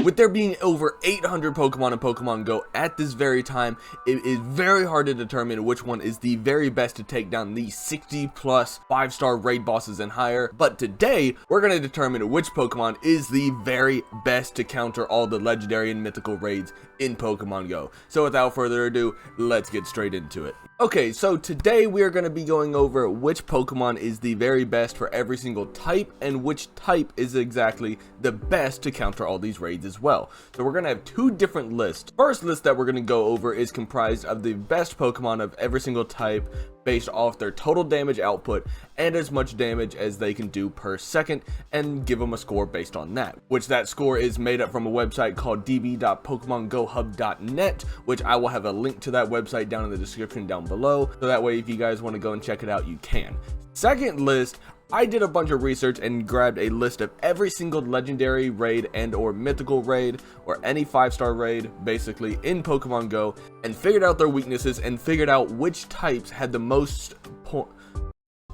With there being over 800 Pokemon in Pokemon Go at this very time, it is very hard to determine which one is the very best to take down the 60 plus 5-star raid bosses and higher. But today, we're going to determine which Pokemon is the very best to counter all the legendary and mythical raids in Pokemon Go. So without further ado, let's get straight into it. Okay, so today we are going to be going over which Pokemon is the very best for every single type and which type is exactly the best to counter all these raids as well. So we're going to have two different lists. First list that we're going to go over is comprised of the best Pokemon of every single type based off their total damage output and as much damage as they can do per second, and give them a score based on that, which that score is made up from a website called db.pokemongohub.net, which I will have a link to that website down in the description down below, so that way if you guys want to go and check it out, you can. Second list, I did a bunch of research and grabbed a list of every single legendary raid and or mythical raid or any 5-star raid basically in Pokemon Go, and figured out their weaknesses and figured out which types had the most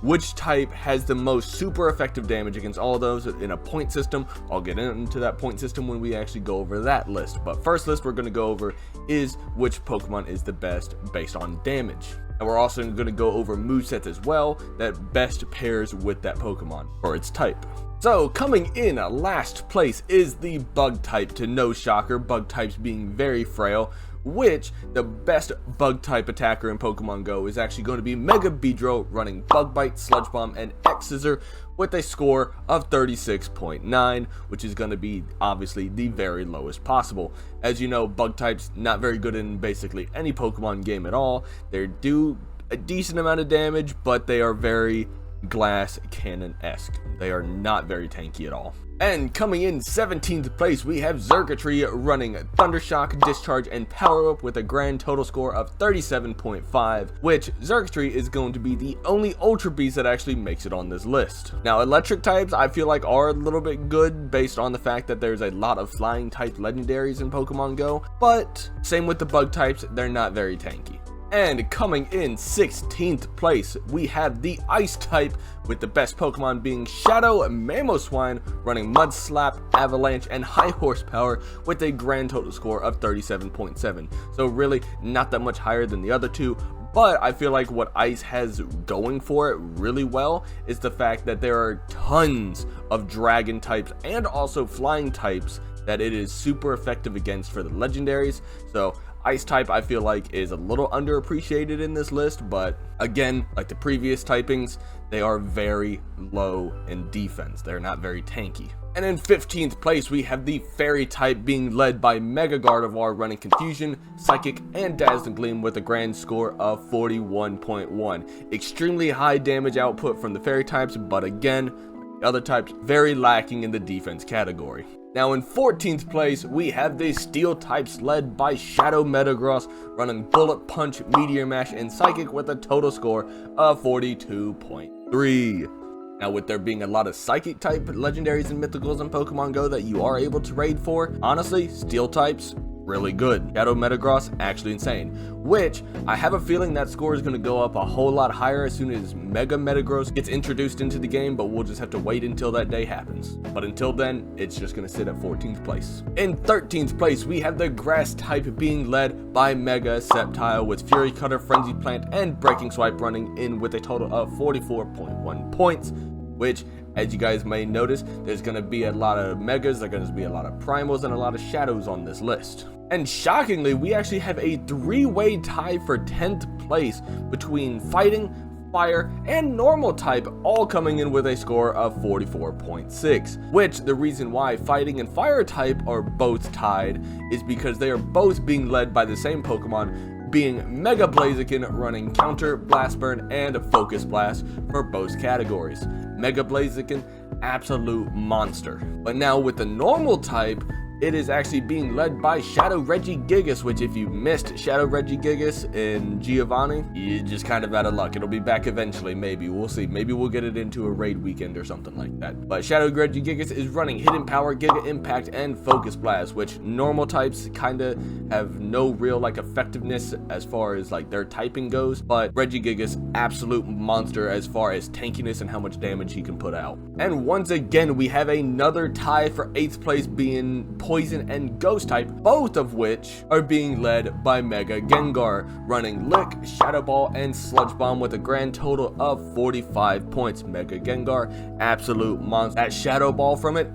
which type has the most super effective damage against all of those in a point system. I'll get into that point system when we actually go over that list, but first list we're going to go over is which Pokemon is the best based on damage. And we're also going to go over movesets as well that best pairs with that Pokemon or its type. So coming in last place is the bug type, to no shocker, bug types being very frail, which the best bug type attacker in Pokemon Go is actually going to be Mega Beedrill, running Bug Bite, Sludge Bomb, and X Scissor with a score of 36.9, which is going to be obviously the very lowest possible. As you know, bug types not very good in basically any Pokemon game at all. They do a decent amount of damage, but they are very glass cannon-esque. They are not very tanky at all. And coming in 17th place, we have Xurkitree running Thundershock, Discharge, and Power Up with a grand total score of 37.5, which Xurkitree is going to be the only Ultra Beast that actually makes it on this list. Now, electric types I feel like are a little bit good based on the fact that there's a lot of flying type legendaries in Pokemon Go, but same with the bug types, they're not very tanky. And coming in 16th place, we have the Ice type, with the best Pokemon being Shadow Mamoswine, running Mud Slap, Avalanche, and High Horsepower with a grand total score of 37.7. So really not that much higher than the other two, but I feel like what Ice has going for it really well is the fact that there are tons of Dragon types and also Flying types that it is super effective against for the legendaries. So Ice type I feel like is a little underappreciated in this list, but again, like the previous typings, they are very low in defense. They're not very tanky. And in 15th place, we have the Fairy type being led by Mega Gardevoir, running Confusion, Psychic, and Dazzling Gleam with a grand score of 41.1. Extremely high damage output from the Fairy types, but again, like the other types, very lacking in the defense category. Now in 14th place, we have the Steel types led by Shadow Metagross, running Bullet Punch, Meteor Mash, and Psychic with a total score of 42.3. Now with there being a lot of Psychic type legendaries and mythicals in Pokemon Go that you are able to raid for, honestly, Steel types, really good. Shadow Metagross, actually insane. Which, I have a feeling that score is going to go up a whole lot higher as soon as Mega Metagross gets introduced into the game, but we'll just have to wait until that day happens. But until then, it's just going to sit at 14th place. In 13th place, we have the Grass type being led by Mega Sceptile, with Fury Cutter, Frenzy Plant, and Breaking Swipe running in with a total of 44.1 points, which, as you guys may notice, there's going to be a lot of Megas, there's going to be a lot of Primals, and a lot of Shadows on this list. And shockingly, we actually have a 3-way tie for 10th place between Fighting, Fire, and Normal type, all coming in with a score of 44.6, which the reason why Fighting and Fire type are both tied is because they are both being led by the same Pokemon, being Mega Blaziken, running Counter, Blast Burn, and Focus Blast for both categories. Mega Blaziken, absolute monster. But now with the Normal type, it is actually being led by Shadow Regigigas, which if you missed Shadow Regigigas in Giovanni, you're just kind of out of luck. It'll be back eventually, maybe. We'll see. Maybe we'll get it into a raid weekend or something like that. But Shadow Regigigas is running Hidden Power, Giga Impact, and Focus Blast, which normal types kind of have no real like effectiveness as far as like their typing goes. But Regigigas, absolute monster as far as tankiness and how much damage he can put out. And once again, we have another tie for 8th place being Poison and Ghost type, both of which are being led by Mega Gengar, running Lick, Shadow Ball, and Sludge Bomb with a grand total of 45 points. Mega Gengar, absolute monster. That Shadow Ball from it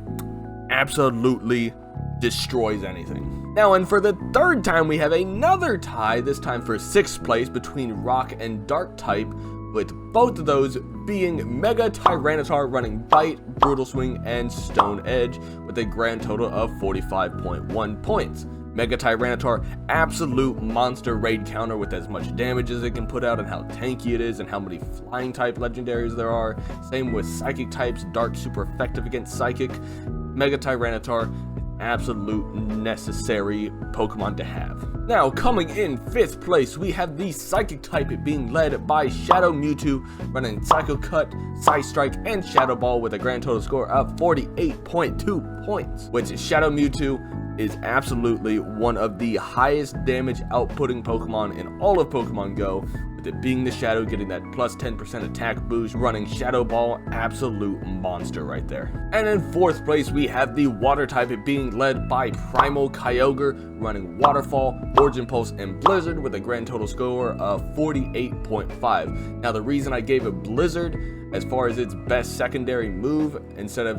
absolutely destroys anything. Now, and for the third time, we have another tie, this time for 6th place between Rock and Dark type, with both of those being Mega Tyranitar running Bite, Brutal Swing, and Stone Edge with a grand total of 45.1 points. Mega Tyranitar, absolute monster raid counter with as much damage as it can put out and how tanky it is and how many flying type legendaries there are. Same with Psychic types, Dark super effective against Psychic. Mega Tyranitar, absolute necessary Pokemon to have. Now, coming in 5th place, we have the Psychic type being led by Shadow Mewtwo, running Psycho Cut, Psy Strike, and Shadow Ball with a grand total score of 48.2 points, which Shadow Mewtwo is absolutely one of the highest damage outputting Pokemon in all of Pokemon Go, with it being the Shadow, getting that plus 10% attack boost, running Shadow Ball, absolute monster right there. And in 4th place, we have the Water type being led by Primal Kyogre, running Waterfall, Origin Pulse, and Blizzard with a grand total score of 48.5. Now, the reason I gave it Blizzard as far as its best secondary move instead of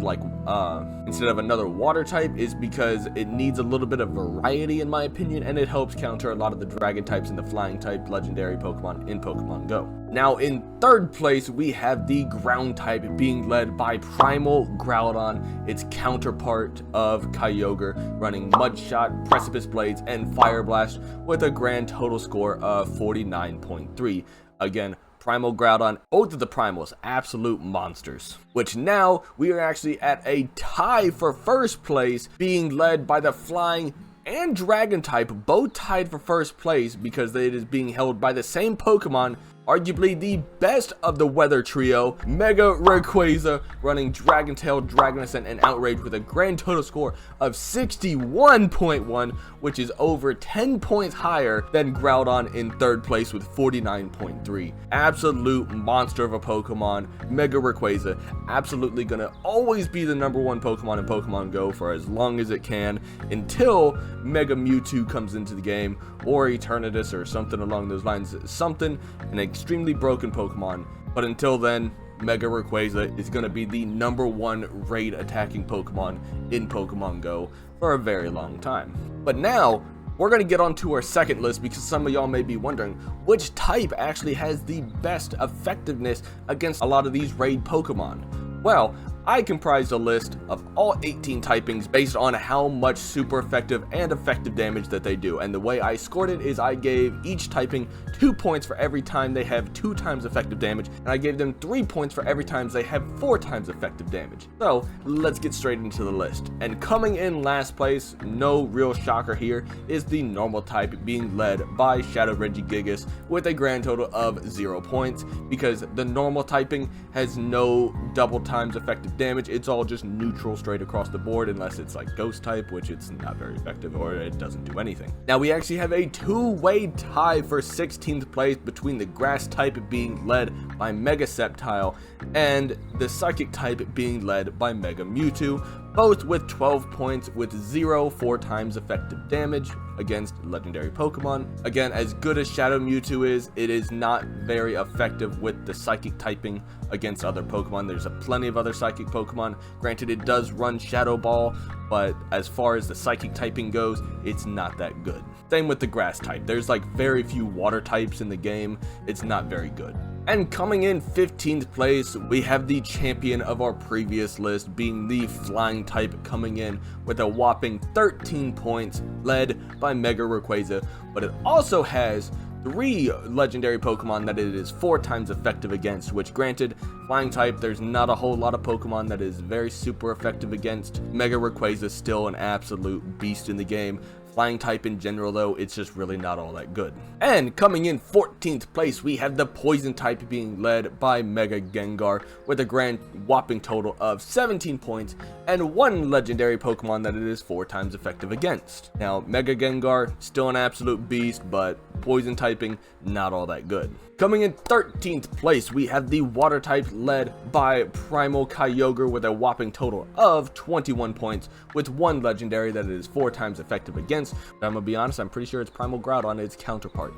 another water type is because it needs a little bit of variety in my opinion, and it helps counter a lot of the dragon types and the flying type legendary Pokemon in Pokemon Go. Now, in 3rd place, we have the ground type being led by Primal Groudon, its counterpart of Kyogre, running Mudshot, Precipice Blades, and Fire Blast with a grand total score of 49.3. Again, Primal Groudon, both of the Primals, absolute monsters. Which now, we are actually at a tie for 1st place, being led by the Flying and Dragon type, both tied for 1st place because it is being held by the same Pokemon, arguably the best of the weather trio, Mega Rayquaza, running Dragon Tail, Dragon Ascent, and Outrage with a grand total score of 61.1, which is over 10 points higher than Groudon in 3rd place with 49.3. Absolute monster of a Pokemon. Mega Rayquaza, absolutely gonna always be the #1 Pokemon in Pokemon Go for as long as it can, until Mega Mewtwo comes into the game, or Eternatus, or something along those lines. An extremely broken Pokemon, but until then, Mega Rayquaza is going to be the #1 raid attacking Pokemon in Pokemon Go for a very long time. But now, we're going to get onto our second list because some of y'all may be wondering which type actually has the best effectiveness against a lot of these raid Pokemon. Well, I comprised a list of all 18 typings based on how much super effective and effective damage that they do, and the way I scored it is I gave each typing 2 points for every time they have 2 times effective damage, and I gave them 3 points for every time they have 4 times effective damage. So let's get straight into the list. And coming in last place, no real shocker here, is the normal type being led by Shadow Regigigas with a grand total of 0 points, because the normal typing has no double times effective damage. It's all just neutral straight across the board, unless it's like Ghost type, which it's not very effective, or it doesn't do anything. Now, we actually have a 2-way tie for 16th place between the Grass type being led by Mega Sceptile and the Psychic type being led by Mega Mewtwo, both with 12 points with 0 4 times effective damage against legendary Pokemon. Again, as good as Shadow Mewtwo is, it is not very effective with the Psychic typing against other Pokemon. There's plenty of other Psychic Pokemon. Granted, it does run Shadow Ball, but as far as the Psychic typing goes, it's not that good. Same with the Grass type. There's like very few Water types in the game. It's not very good. And coming in 15th place, we have the champion of our previous list, being the Flying type, coming in with a whopping 13 points, led by Mega Rayquaza, but it also has 3 legendary Pokemon that it is 4 times effective against, which granted, Flying type, there's not a whole lot of Pokemon that is very super effective against. Mega Rayquaza is still an absolute beast in the game. Flying type in general though, it's just really not all that good. And coming in 14th place, we have the Poison type being led by Mega Gengar with a grand whopping total of 17 points and 1 legendary Pokemon that it is 4 times effective against. Now, Mega Gengar, still an absolute beast, but Poison typing, not all that good. Coming in 13th place, we have the water type led by Primal Kyogre with a whopping total of 21 points, with one legendary that it is 4 times effective against. But I'm gonna be honest, I'm pretty sure it's Primal Groudon, its counterpart.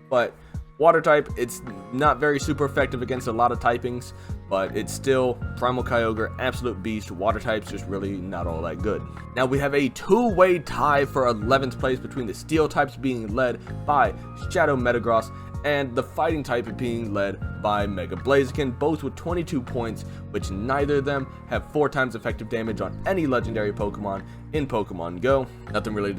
But water type, it's not very super effective against a lot of typings, but it's still Primal Kyogre, absolute beast. Water type's just really not all that good. Now we have a two-way tie for 11th place between the steel types being led by Shadow Metagross and the fighting type being led by Mega Blaziken, both with 22 points, which neither of them have 4 times effective damage on any legendary Pokemon in Pokemon Go. Nothing really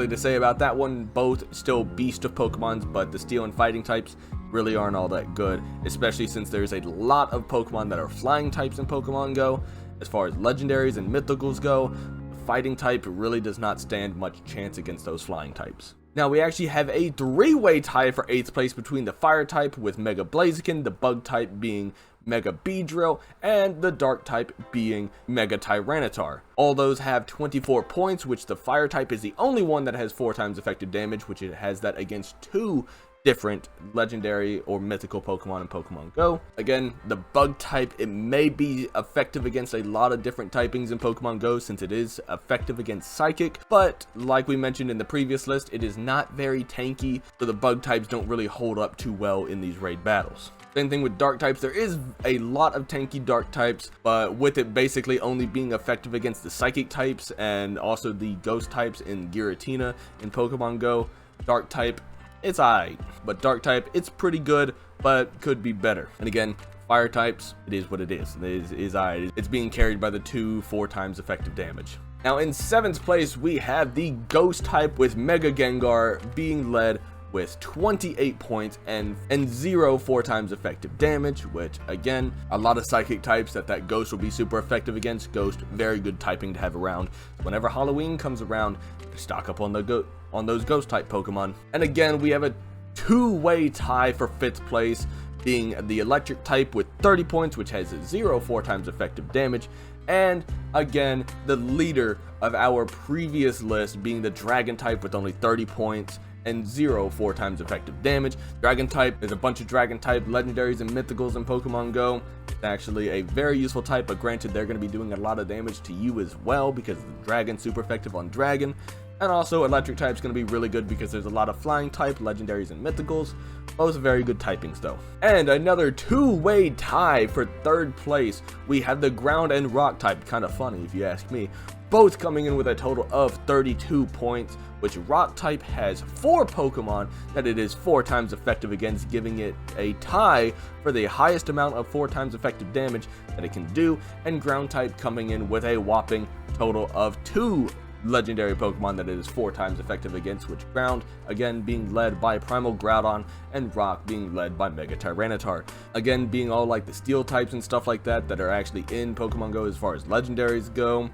to say about that one. Both still beast of Pokemons, but the steel and fighting types really aren't all that good, especially since there's a lot of Pokemon that are flying types in Pokemon Go. As far as legendaries and mythicals go, the fighting type really does not stand much chance against those flying types. Now we actually have a three-way tie for 8th place between the fire type with Mega Blaziken, the bug type being Mega Beedrill, and the dark type being Mega Tyranitar. All those have 24 points, which the fire type is the only one that has 4 times effective damage, which it has that against 2 different legendary or mythical Pokemon in Pokemon Go. Again, the bug type, it may be effective against a lot of different typings in Pokemon Go since it is effective against Psychic, but like we mentioned in the previous list, it is not very tanky, so the bug types don't really hold up too well in these raid battles. Same thing with dark types. There is a lot of tanky dark types, but with it basically only being effective against the Psychic types and also the ghost types in Giratina in Pokemon Go, dark type, it's alright, but dark type, it's pretty good, but could be better. And again, fire types, it is what it is. It is alright. It's being carried by the 4 times effective damage. Now in 7th place, we have the ghost type with Mega Gengar being led with 28 points and 0 4 times effective damage, which again, a lot of psychic types that ghost will be super effective against. Ghost, very good typing to have around. Whenever Halloween comes around, stock up on those ghost type Pokemon. And again, we have a two-way tie for 5th place, being the electric type with 30 points, which has 0 4 times effective damage. And again, the leader of our previous list being the dragon type with only 30 points and 0 4 times effective damage. Dragon type, there's a bunch of dragon type legendaries and mythicals in Pokemon Go. It's actually a very useful type, but granted, they're going to be doing a lot of damage to you as well because the dragon's super effective on dragon. And also electric type's going to be really good because there's a lot of flying type legendaries and mythicals. Both very good typings though. And another two-way tie for 3rd place, we have the ground and rock type. Kind of funny if you ask me. Both coming in with a total of 32 points, which rock type has 4 Pokemon that it is 4 times effective against, giving it a tie for the highest amount of 4 times effective damage that it can do. And ground type coming in with a whopping total of 2 legendary Pokemon that it is 4 times effective against, which ground again being led by Primal Groudon and rock being led by Mega Tyranitar. Again, being all like the steel types and stuff like that are actually in Pokemon Go as far as legendaries go.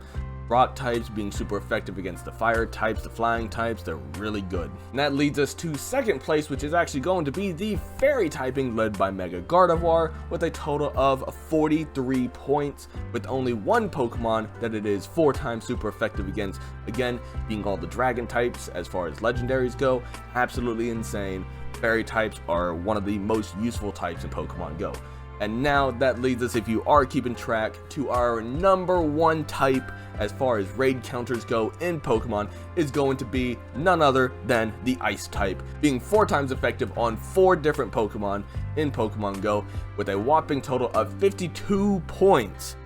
Rock types being super effective against the fire types, the flying types, they're really good. And that leads us to 2nd place, which is actually going to be the fairy typing led by Mega Gardevoir with a total of 43 points, with only 1 Pokemon that it is 4 times super effective against. Again, being all the dragon types as far as legendaries go, absolutely insane. Fairy types are one of the most useful types in Pokemon Go. And now that leads us, if you are keeping track, to our number 1 type as far as raid counters go in Pokemon is going to be none other than the Ice type, being 4 times effective on 4 different Pokemon in Pokemon Go with a whopping total of 52 points,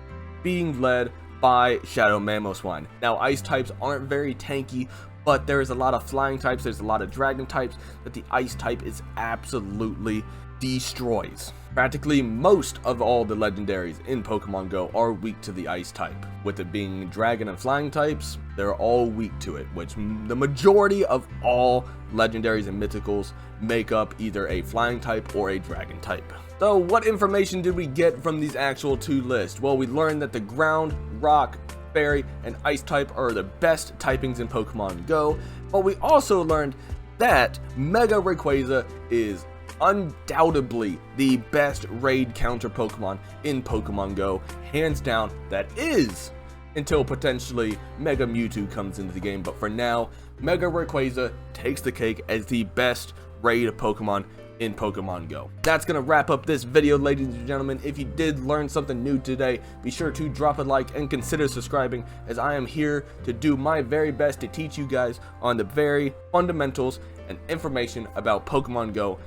being led by Shadow Mamoswine. Now Ice types aren't very tanky, but there's a lot of flying types, there's a lot of dragon types that the Ice type is absolutely destroys. Practically most of all the legendaries in Pokemon Go are weak to the Ice type. With it being dragon and flying types, they're all weak to it, which the majority of all legendaries and mythicals make up either a flying type or a dragon type. So what information did we get from these actual 2 lists? Well, we learned that the ground, rock, fairy, and ice type are the best typings in Pokemon Go, but we also learned that Mega Rayquaza is undoubtedly the best raid counter Pokemon in Pokemon Go, hands down. That is until potentially Mega Mewtwo comes into the game, but for now, Mega Rayquaza takes the cake as the best raid Pokemon in Pokemon Go. That's gonna wrap up this video, ladies and gentlemen. If you did learn something new today, be sure to drop a like and consider subscribing, as I am here to do my very best to teach you guys on the very fundamentals and information about Pokemon Go.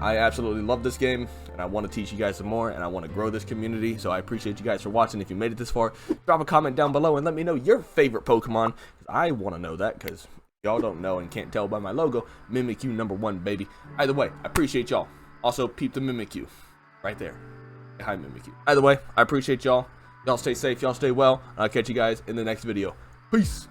I absolutely love this game, and I want to teach you guys some more, and I want to grow this community, so I appreciate you guys for watching. If you made it this far, drop a comment down below and let me know your favorite Pokemon, because I want to know that, because y'all don't know and can't tell by my logo. Mimikyu #1, baby. Either way, I appreciate y'all. Also, peep the Mimikyu right there. Hi, Mimikyu. Either way, I appreciate y'all. Y'all stay safe, y'all stay well. I'll catch you guys in the next video. Peace.